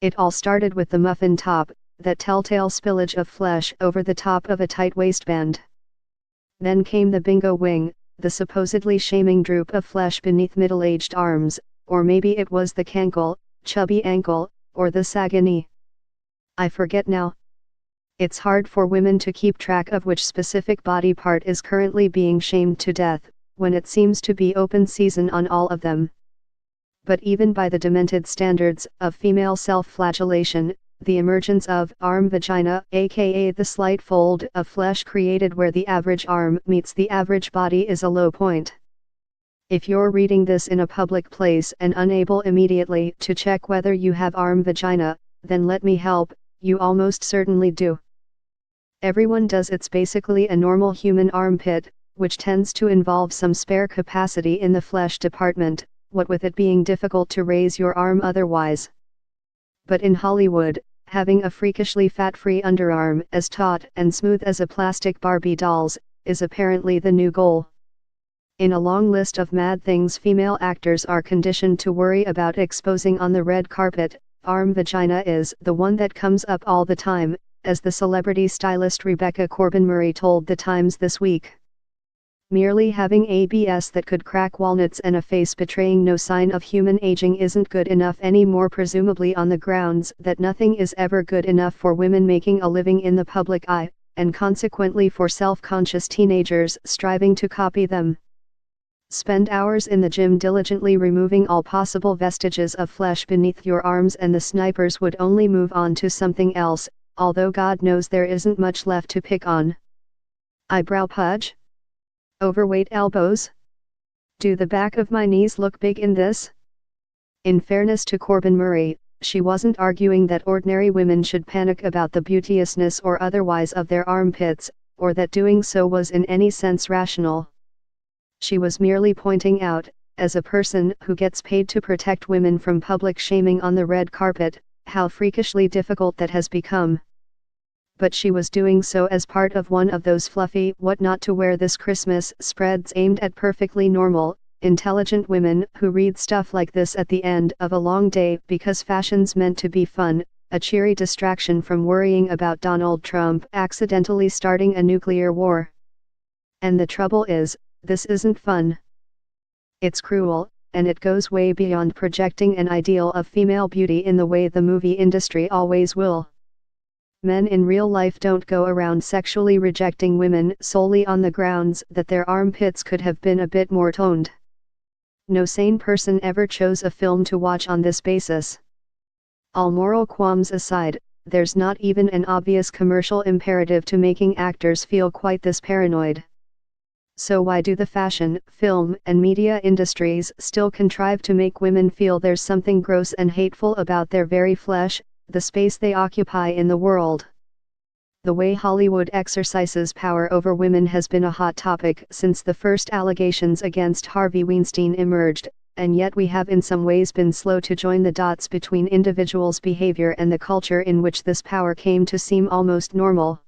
It all started with the muffin top, that telltale spillage of flesh over the top of a tight waistband. Then came the bingo wing, the supposedly shaming droop of flesh beneath middle-aged arms, or maybe it was the cankle, chubby ankle, or the saggy knee. I forget now. It's hard for women to keep track of which specific body part is currently being shamed to death, when it seems to be open season on all of them. But even by the demented standards of female self-flagellation, the emergence of arm vagina, aka the slight fold of flesh created where the average arm meets the average body, is a low point. If you're reading this in a public place and unable immediately to check whether you have arm vagina, then let me help, you almost certainly do. Everyone does. It's basically a normal human armpit, which tends to involve some spare capacity in the flesh department, what with it being difficult to raise your arm otherwise. But in Hollywood, having a freakishly fat-free underarm as taut and smooth as a plastic Barbie doll's, is apparently the new goal. In a long list of mad things female actors are conditioned to worry about exposing on the red carpet, arm vagina is the one that comes up all the time, as the celebrity stylist Rebecca Corbin-Murray told The Times this week. Merely having ABS that could crack walnuts and a face betraying no sign of human aging isn't good enough anymore, presumably on the grounds that nothing is ever good enough for women making a living in the public eye, and consequently for self-conscious teenagers striving to copy them. Spend hours in the gym diligently removing all possible vestiges of flesh beneath your arms and the snipers would only move on to something else, although God knows there isn't much left to pick on. Eyebrow pudge? Overweight elbows? Do the back of my knees look big in this? In fairness to Corbin-Murray, she wasn't arguing that ordinary women should panic about the beauteousness or otherwise of their armpits, or that doing so was in any sense rational. She was merely pointing out, as a person who gets paid to protect women from public shaming on the red carpet, how freakishly difficult that has become. But she was doing so as part of one of those fluffy what not to wear this Christmas spreads aimed at perfectly normal, intelligent women who read stuff like this at the end of a long day because fashion's meant to be fun, a cheery distraction from worrying about Donald Trump accidentally starting a nuclear war. And the trouble is, this isn't fun. It's cruel, and it goes way beyond projecting an ideal of female beauty in the way the movie industry always will. Men in real life don't go around sexually rejecting women solely on the grounds that their armpits could have been a bit more toned. No sane person ever chose a film to watch on this basis. All moral qualms aside, there's not even an obvious commercial imperative to making actors feel quite this paranoid. So why do the fashion, film, and media industries still contrive to make women feel there's something gross and hateful about their very flesh, the space they occupy in the world? The way Hollywood exercises power over women has been a hot topic since the first allegations against Harvey Weinstein emerged, and yet we have in some ways been slow to join the dots between individuals' behavior and the culture in which this power came to seem almost normal.